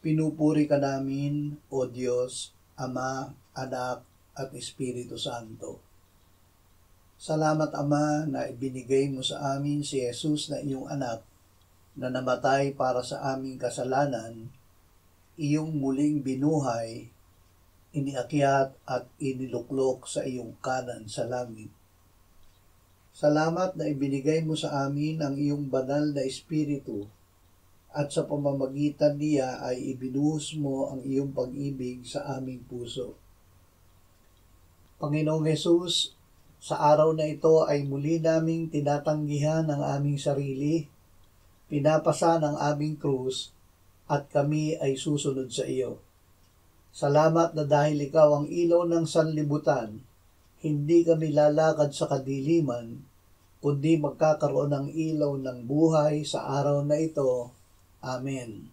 Pinupuri ka namin, O Diyos, Ama, Anak, at Espiritu Santo. Salamat, Ama, na ibinigay mo sa amin si Jesus na iyong anak, na namatay para sa aming kasalanan, iyong muling binuhay, iniakyat at iniluklok sa iyong kanan sa langit. Salamat na ibinigay mo sa amin ang iyong banal na Espiritu, at sa pamamagitan niya ay ibinuhos mo ang iyong pag-ibig sa aming puso. Panginoong Hesus, sa araw na ito ay muli naming tinatanggihan ang aming sarili, pinapasa ng aming krus, at kami ay susunod sa iyo. Salamat na dahil ikaw ang ilaw ng sanlibutan, hindi kami lalakad sa kadiliman, kundi magkakaroon ng ilaw ng buhay sa araw na ito. Amen.